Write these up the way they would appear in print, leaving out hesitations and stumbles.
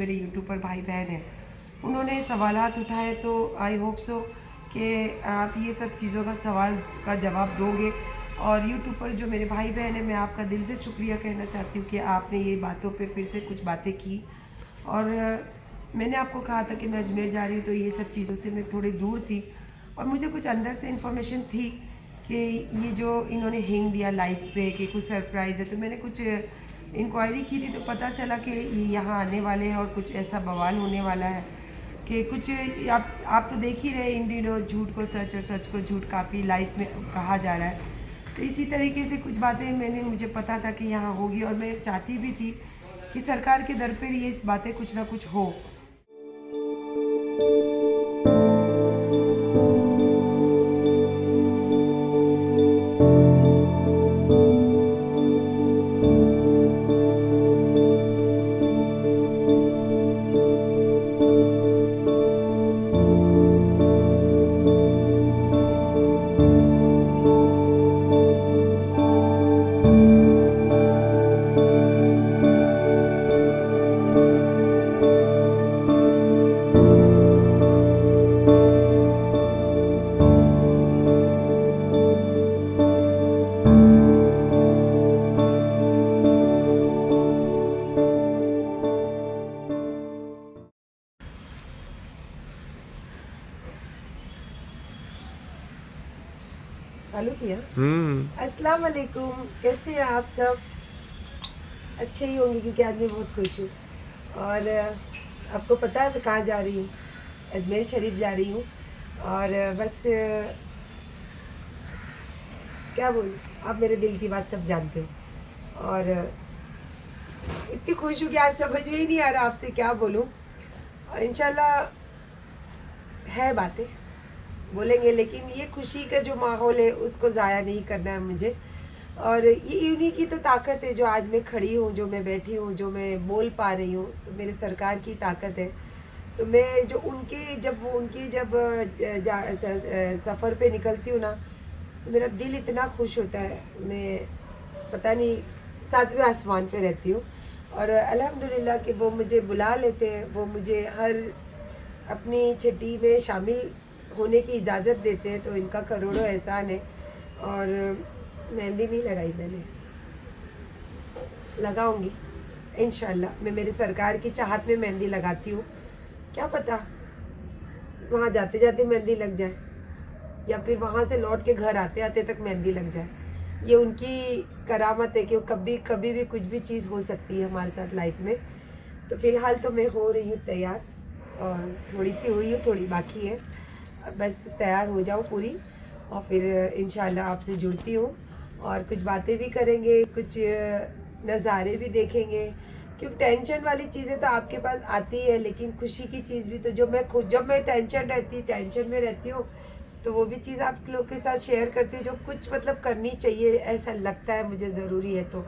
मेरे यूट्यूबर भाई बहन हैं उन्होंने सवालात उठाए, तो आई होप सो कि आप ये सब चीज़ों का सवाल का जवाब दोगे। और यूट्यूबर जो मेरे भाई बहन हैं, मैं आपका दिल से शुक्रिया कहना चाहती हूँ कि आपने ये बातों पे फिर से कुछ बातें की। और मैंने आपको कहा था कि मैं अजमेर जा रही हूँ, तो ये सब चीज़ों से मैं थोड़ी दूर थी और मुझे कुछ अंदर से इन्फॉर्मेशन थी कि ये जो इन्होंने हिंग दिया लाइफ पे कि कुछ सरप्राइज़ है, तो मैंने कुछ इंक्वायरी की थी, तो पता चला कि ये यहाँ आने वाले हैं और कुछ ऐसा बवाल होने वाला है कि कुछ आप तो देख ही रहे इन दिनों झूठ को सच और सच को झूठ काफ़ी लाइफ में कहा जा रहा है। तो इसी तरीके से कुछ बातें मुझे पता था कि यहाँ होगी और मैं चाहती भी थी कि सरकार के दर पर ये बातें कुछ ना कुछ हो। चालू किया। अस्सलाम वालेकुम, कैसे हैं आप सब? अच्छे ही होंगे क्योंकि आज मैं बहुत खुश हूँ। और आपको पता है मैं कहाँ जा रही हूँ? अजमेर शरीफ जा रही हूँ। और बस क्या बोलूँ, आप मेरे दिल की बात सब जानते हो। और इतनी खुश हूँ कि आज समझ में ही नहीं आ रहा आपसे क्या बोलूँ। और इंशाल्लाह है बातें बोलेंगे, लेकिन ये खुशी का जो माहौल है उसको ज़ाया नहीं करना है मुझे। और ये उन्हीं की तो ताकत है जो आज मैं खड़ी हूँ, जो मैं बैठी हूँ, जो मैं बोल पा रही हूँ, तो मेरे सरकार की ताकत है। तो मैं जो उनके जब सफ़र पे निकलती हूँ ना, तो मेरा दिल इतना खुश होता है। मैं पता नहीं 7वें आसमान पे रहती हूँ। और अल्हम्दुलिल्लाह कि वो मुझे बुला लेते हैं, वो मुझे हर अपनी छठी में शामिल होने की इजाज़त देते हैं, तो इनका करोड़ों एहसान है। और मेहंदी नहीं लगाई मैंने, लगाऊंगी इंशाल्लाह। मैं मेरे सरकार की चाहत में मेहंदी लगाती हूँ, क्या पता वहाँ जाते जाते मेहंदी लग जाए या फिर वहाँ से लौट के घर आते आते तक मेहंदी लग जाए। ये उनकी करामत है कि कभी भी कुछ भी चीज़ हो सकती है हमारे साथ लाइफ में। तो फ़िलहाल तो मैं हो रही हूँ तैयार, और थोड़ी सी हुई हूँ, थोड़ी बाकी है। बस तैयार हो जाऊँ पूरी, और फिर इंशाल्लाह आपसे जुड़ती हूँ और कुछ बातें भी करेंगे, कुछ नज़ारे भी देखेंगे। क्योंकि टेंशन वाली चीज़ें तो आपके पास आती है, लेकिन खुशी की चीज़ भी तो जब मैं टेंशन में रहती हूँ, तो वो भी चीज़ आप लोग के साथ शेयर करती हूँ जो कुछ मतलब करनी चाहिए, ऐसा लगता है मुझे ज़रूरी है। तो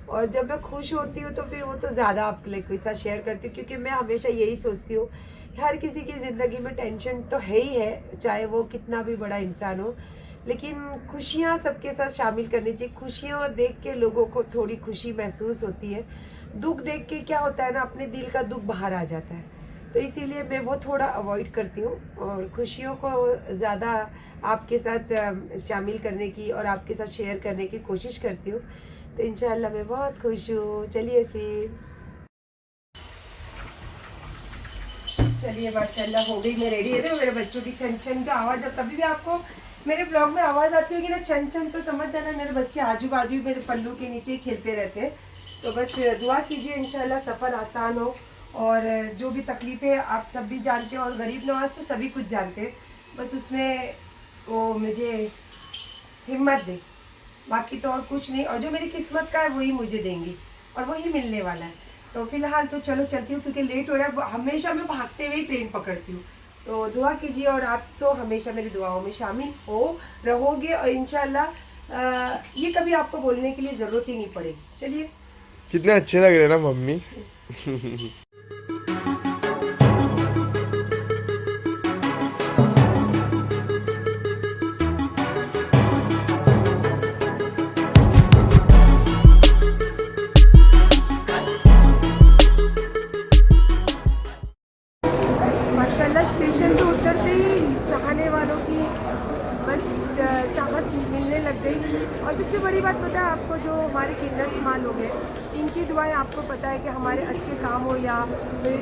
और जब मैं खुश होती हूँ तो फिर वो तो ज़्यादा आप लोग के साथ शेयर करती हूँ, क्योंकि मैं हमेशा यही सोचती हूँ हर किसी की ज़िंदगी में टेंशन तो है ही है, चाहे वो कितना भी बड़ा इंसान हो, लेकिन खुशियाँ सबके साथ शामिल करनी चाहिए। खुशियाँ देख के लोगों को थोड़ी खुशी महसूस होती है, दुख देख के क्या होता है ना, अपने दिल का दुख बाहर आ जाता है। तो इसीलिए मैं वो थोड़ा अवॉइड करती हूँ और खुशियों को ज़्यादा आपके साथ शामिल करने की और आपके साथ शेयर करने की कोशिश करती हूँ। तो इंशाल्लाह मैं बहुत खुश हूँ। चलिए माशाल्लाह हो गई मैं रेडी है ना। मेरे बच्चों की छन छन जो आवाज़, जब कभी भी आपको मेरे ब्लॉग में आवाज़ आती होगी ना छन छन, तो समझ जाना मेरे बच्चे आजू बाजू मेरे पल्लू के नीचे खेलते रहते हैं। तो बस दुआ कीजिए इंशाल्लाह सफ़र आसान हो, और जो भी तकलीफ़ें आप सब भी जानते हो और गरीब नवाज तो सभी कुछ जानते हैं, बस उसमें वो मुझे हिम्मत दे, बाकी तो और कुछ नहीं। और जो मेरी किस्मत का है वही मुझे देंगी और वही मिलने वाला है। तो फिलहाल तो चलो चलती हूँ, क्योंकि लेट हो रहा है। हमेशा मैं भागते हुए ट्रेन पकड़ती हूँ। तो दुआ कीजिए, और आप तो हमेशा मेरी दुआओं में शामिल रहोगे, और इंशाल्लाह ये कभी आपको बोलने के लिए ज़रूरत ही नहीं पड़ेगी। चलिए, कितने अच्छे लग रहे हैं ना मम्मी। इंशाल्लाह स्टेशन पे उतरते ही चाहने वालों की बस चाहत मिलने लग गई। और सबसे बड़ी बात पता है आपको, जो हमारे किन्नर इस्तेमाल हो गए, इनकी दुआएं, आपको पता है कि हमारे अच्छे काम हो या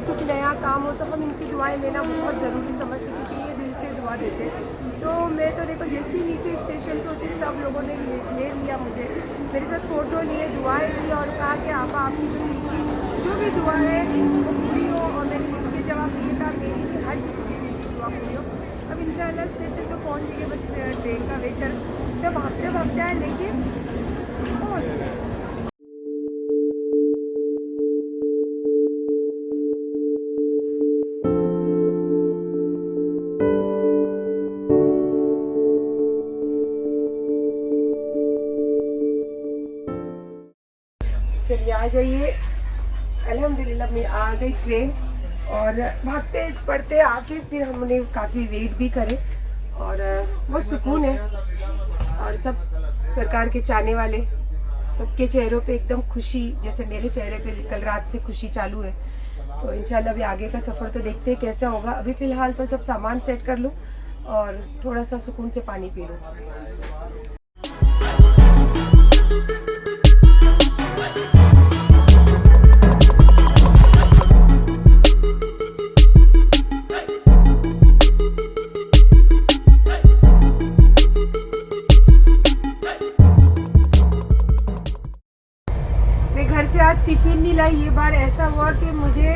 कुछ नया काम हो तो हम इनकी दुआएं लेना बहुत ज़रूरी समझते हैं, क्योंकि ये दिल से दुआ देते हैं। तो मैं तो देखो जैसे ही नीचे स्टेशन पे होती सब लोगों ने ले लिया मुझे, मेरे साथ फ़ोटो लिए, दुआएं दी और कहा कि आपा आपकी जो दिल की जो भी दुआ है वो पूरी हो। और मैंने उनके जवाब दिया था मेरी हर किसी की दिल की दुआ पूरी हो। अब इंशाल्लाह स्टेशन पे पहुँचेंगे, बस ट्रेन का वेट कर, जब भागते हैं लेकिन पहुँच गए। चलिए आ जाइए, अल्हम्दुलिल्लाह मैं आ गई ट्रेन। और भागते पड़ते आके फिर हमने काफ़ी वेट भी करे और बहुत सुकून है। और सब सरकार के चाहने वाले, सबके चेहरों पे एकदम खुशी, जैसे मेरे चेहरे पे कल रात से खुशी चालू है। तो इंशाल्लाह अभी आगे का सफ़र तो देखते हैं कैसा होगा। अभी फ़िलहाल तो सब सामान सेट कर लूँ और थोड़ा सा सुकून से पानी पी लूँ। घर से आज टिफिन नहीं लाई। ये बार ऐसा हुआ कि मुझे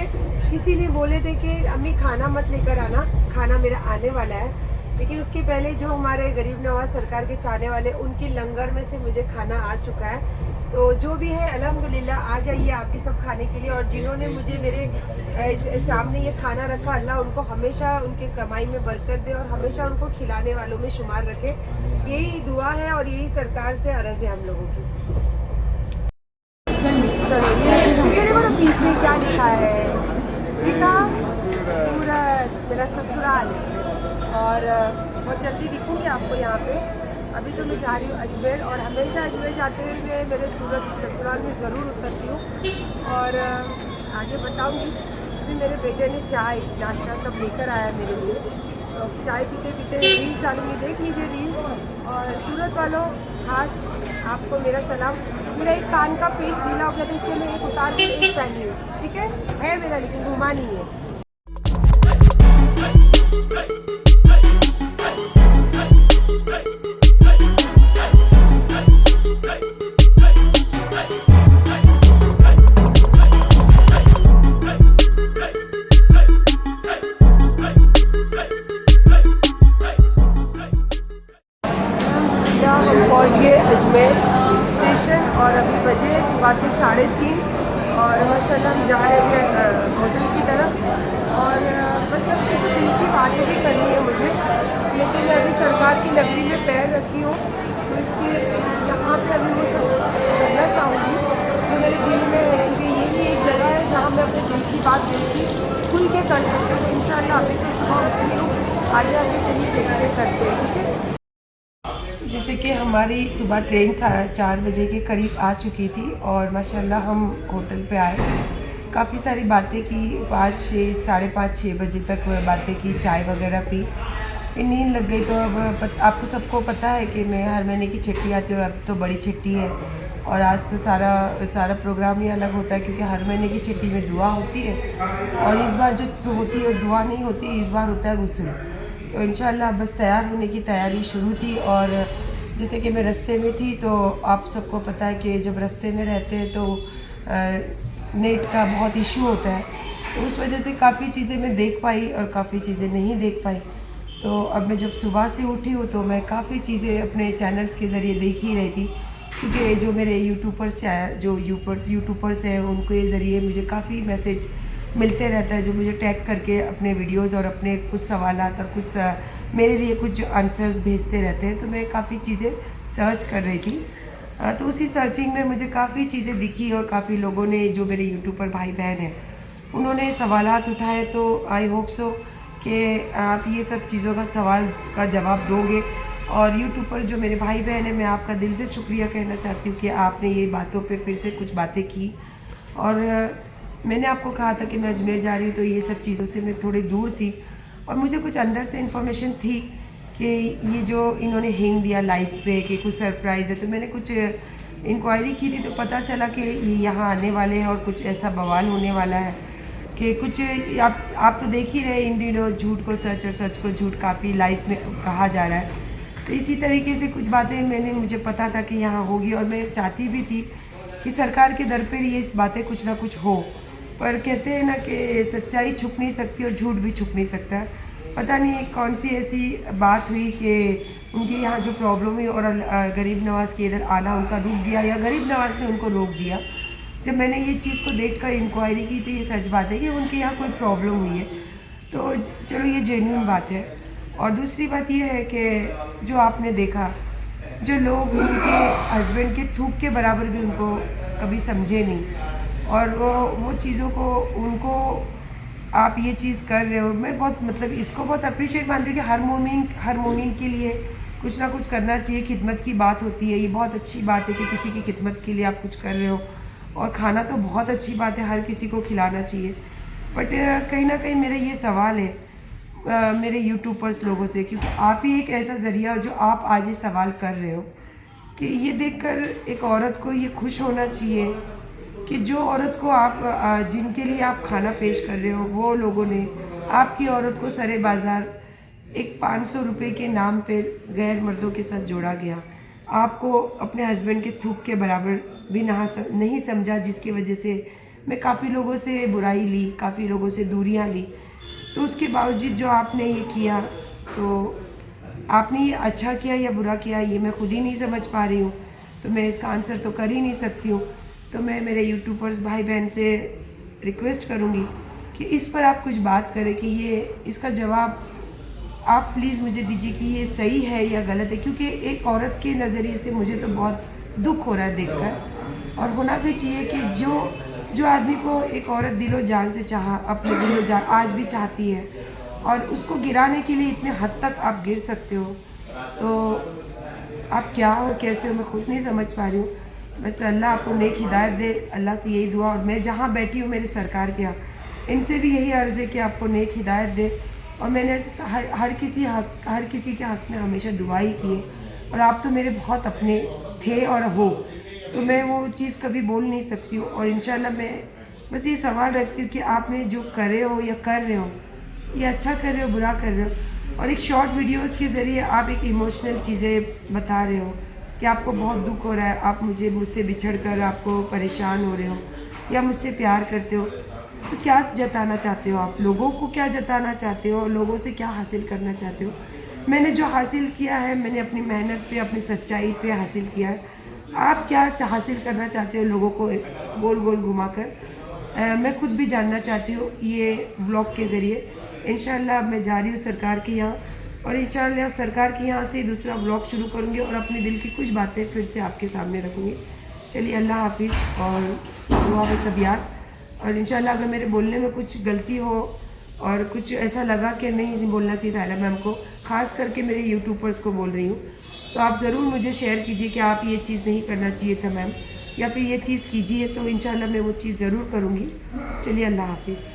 किसी ने बोले थे कि अम्मी खाना मत लेकर आना, खाना मेरा आने वाला है। लेकिन उसके पहले जो हमारे गरीब नवाज सरकार के चाहने वाले, उनकी लंगर में से मुझे खाना आ चुका है। तो जो भी है अल्हम्दुलिल्लाह, आ जाइए आप भी सब खाने के लिए। और जिन्होंने मुझे मेरे सामने ये खाना रखा, अल्लाह उनको हमेशा उनके कमाई में बरकत दे और हमेशा उनको खिलाने वालों में शुमार रखे। यही दुआ है और यही सरकार से अर्ज़ है हम लोगों की। चलो ये पीछे देखो ना, पीछे क्या लिखा है, लिखा सूरत, मेरा ससुराल। और बहुत जल्दी दिखूंगी आपको यहाँ पे। अभी तो मैं जा रही हूँ अजमेर, और हमेशा अजमेर जाते हुए मेरे सूरत ससुराल में ज़रूर उतरती हूँ और आगे बताऊँगी। अभी मेरे बेटे ने चाय नाश्ता सब लेकर आया मेरे लिए, तो चाय पीते पीते रील्स डालूंगी, देख लीजिए रील। और सूरत वालों खास आपको मेरा सलाम। मेरा एक कान का पेच ढीला हो गया तो इसलिए मैं एक उतार के एक पहनी हूँ, ठीक है मेरा, लेकिन घुमा नहीं है। हम पहुँच गए अजमेर स्टेशन और अभी बजे सुबह के 3:30 और माशाल्लाह हम जा रहे हैं होटल की तरफ। और बस सबसे तो दिल की बातें भी करनी है मुझे, लेकिन मैं अभी सरकार की नगरी में पैर रखी हूँ, तो इसके यहाँ पे अभी वो सब करना चाहूँगी जो मेरे दिल में है, क्योंकि यही एक जगह है जहाँ मैं अपने दिल की बात दिल की खुल के कर सकती हूँ। इंशाल्लाह अभी तो सुबह उठती हूँ, आगे आगे चलिए देखते करते हैं, ठीक है। जैसे कि हमारी सुबह ट्रेन 4:30 बजे के करीब आ चुकी थी और माशाल्लाह हम होटल पे आए, काफ़ी सारी बातें की, 5, 6, 5:30, 6 बजे तक बातें की, चाय वगैरह पी, फिर नींद लग गई। तो अब आपको सबको पता है कि मैं हर महीने की छुट्टी आती है और अब तो बड़ी छुट्टी है। और आज तो सारा प्रोग्राम ही अलग होता है, क्योंकि हर महीने की छुट्टी में दुआ होती है और इस बार जो होती है दुआ नहीं होती, इस बार होता है गुस्ल। तो इंशाल्लाह बस तैयार होने की तैयारी शुरू थी। और जैसे कि मैं रास्ते में थी, तो आप सबको पता है कि जब रास्ते में रहते हैं तो नेट का बहुत इशू होता है, तो उस वजह से काफ़ी चीज़ें मैं देख पाई और काफ़ी चीज़ें नहीं देख पाई। तो अब मैं जब सुबह से उठी हूँ तो मैं काफ़ी चीज़ें अपने चैनल्स के ज़रिए देख ही रही थी, क्योंकि जो मेरे यूट्यूबर्स हैं उनके ज़रिए मुझे काफ़ी मैसेज मिलते रहता है, जो मुझे टैग करके अपने वीडियोस और अपने कुछ सवालात और कुछ मेरे लिए कुछ आंसर्स भेजते रहते हैं। तो मैं काफ़ी चीज़ें सर्च कर रही थी, तो उसी सर्चिंग में मुझे काफ़ी चीज़ें दिखी और काफ़ी लोगों ने, जो मेरे यूट्यूबर भाई बहन हैं, उन्होंने सवालात उठाए। तो आई होप सो कि आप ये सब चीज़ों का सवाल का जवाब दोगे। और यूट्यूबर जो मेरे भाई बहन हैं, मैं आपका दिल से शुक्रिया कहना चाहती हूँ कि आपने ये बातों पे फिर से कुछ बातें की। और मैंने आपको कहा था कि मैं अजमेर जा रही हूँ, तो ये सब चीज़ों से मैं थोड़ी दूर थी और मुझे कुछ अंदर से इन्फॉर्मेशन थी कि ये जो इन्होंने हिंग दिया लाइव पे कि कुछ सरप्राइज़ है, तो मैंने कुछ इंक्वायरी की थी, तो पता चला कि ये यहाँ आने वाले हैं और कुछ ऐसा बवाल होने वाला है कि कुछ आप तो देख ही रहे इन दिनों झूठ को सच और सच को झूठ काफ़ी लाइव में कहा जा रहा है। तो इसी तरीके से कुछ बातें मुझे पता था कि यहाँ होगी, और मैं चाहती भी थी कि सरकार के दर पर ये इस बातें कुछ ना कुछ हो। पर कहते हैं ना कि सच्चाई छुप नहीं सकती और झूठ भी छुप नहीं सकता। पता नहीं कौन सी ऐसी बात हुई कि उनके यहाँ जो प्रॉब्लम हुई और गरीब नवाज़ के इधर आना उनका रुक दिया, या गरीब नवाज़ ने उनको रोक दिया। जब मैंने ये चीज़ को देखकर इंक्वायरी की तो ये सच बात है कि उनके यहाँ कोई प्रॉब्लम हुई है, तो चलो ये जेन्युइन बात है। और दूसरी बात ये है कि जो आपने देखा, जो लोग उनके हस्बैंड के थूक के बराबर भी उनको कभी समझे नहीं, और वो चीज़ों को उनको आप ये चीज़ कर रहे हो, मैं बहुत मतलब इसको बहुत अप्रिशिएट मानती हूँ कि हर मोमिन के लिए कुछ ना कुछ करना चाहिए। खिदमत की बात होती है, ये बहुत अच्छी बात है कि किसी की खिदमत के लिए आप कुछ कर रहे हो, और खाना तो बहुत अच्छी बात है, हर किसी को खिलाना चाहिए। बट कहीं ना कहीं मेरा ये सवाल है मेरे यूट्यूबर्स लोगों से, क्योंकि आप ही एक ऐसा ज़रिया हो जो आप आज ये सवाल कर रहे हो कि ये देखकर एक औरत को ये खुश होना चाहिए कि जो औरत को आप जिनके लिए आप खाना पेश कर रहे हो, वो लोगों ने आपकी औरत को सरे बाज़ार एक 500 रुपये के नाम पे गैर मर्दों के साथ जोड़ा गया, आपको अपने हस्बैंड के थूक के बराबर भी नहीं समझा, जिसकी वजह से मैं काफ़ी लोगों से बुराई ली, काफ़ी लोगों से दूरियां ली। तो उसके बावजूद जो आपने ये किया, तो आपने ये अच्छा किया या बुरा किया ये मैं खुद ही नहीं समझ पा रही हूँ, तो मैं इसका आंसर तो कर ही नहीं सकती हूँ। तो मैं मेरे यूट्यूबर्स भाई बहन से रिक्वेस्ट करूँगी कि इस पर आप कुछ बात करें कि ये इसका जवाब आप प्लीज़ मुझे दीजिए कि ये सही है या गलत है, क्योंकि एक औरत के नज़रिए से मुझे तो बहुत दुख हो रहा है देखकर। और होना भी चाहिए कि जो आदमी को एक औरत दिलो जान से चाहा, अपने दिलो जान आज भी चाहती है, और उसको गिराने के लिए इतने हद तक आप गिर सकते हो, तो आप क्या हो कैसे हो मैं खुद नहीं समझ पा रही हूँ। बस अल्लाह आपको नेक हिदायत दे, अल्लाह से यही दुआ। और मैं जहाँ बैठी हूँ मेरी सरकार के यहाँ, इनसे भी यही अर्ज़ है कि आपको नेक हिदायत दे। और मैंने हर किसी के हक़ में हमेशा दुआ ही की है, और आप तो मेरे बहुत अपने थे और हो, तो मैं वो चीज़ कभी बोल नहीं सकती हूँ। और इंशाल्लाह मैं बस ये सवाल रखती हूँ कि आपने जो करे हो या कर रहे हो, ये अच्छा कर रहे हो बुरा कर रहे हो। और एक शॉर्ट वीडियोस के ज़रिए आप एक इमोशनल चीज़ें बता रहे हो कि आपको बहुत दुख हो रहा है, आप मुझसे बिछड़ कर आपको परेशान हो रहे हो या मुझसे प्यार करते हो, तो क्या जताना चाहते हो आप लोगों को, क्या जताना चाहते हो, लोगों से क्या हासिल करना चाहते हो। मैंने जो हासिल किया है मैंने अपनी मेहनत पे, अपनी सच्चाई पे हासिल किया है। आप क्या हासिल करना चाहते हो लोगों को गोल गोल घुमाकर, मैं खुद भी जानना चाहती हूँ ये व्लॉग के ज़रिए। इंशाल्लाह मैं जा रही हूँ सरकार के यहाँ, और इंशाल्लाह सरकार के यहाँ से दूसरा व्लॉग शुरू करूँगी और अपने दिल की कुछ बातें फिर से आपके सामने रखूँगी। चलिए अल्लाह हाफिज़ और दुआ में सब याद। और इंशाल्लाह अगर मेरे बोलने में कुछ गलती हो और कुछ ऐसा लगा कि नहीं बोलना चाहिए सायरा मैम को, ख़ास करके मेरे यूट्यूबर्स को बोल रही हूँ, तो आप ज़रूर मुझे शेयर कीजिए कि आप ये चीज़ नहीं करना चाहिए था मैम, या फिर ये चीज़ कीजिए, तो इंशाल्लाह मैं वो चीज़ ज़रूर करूँगी। चलिए अल्लाह हाफिज़।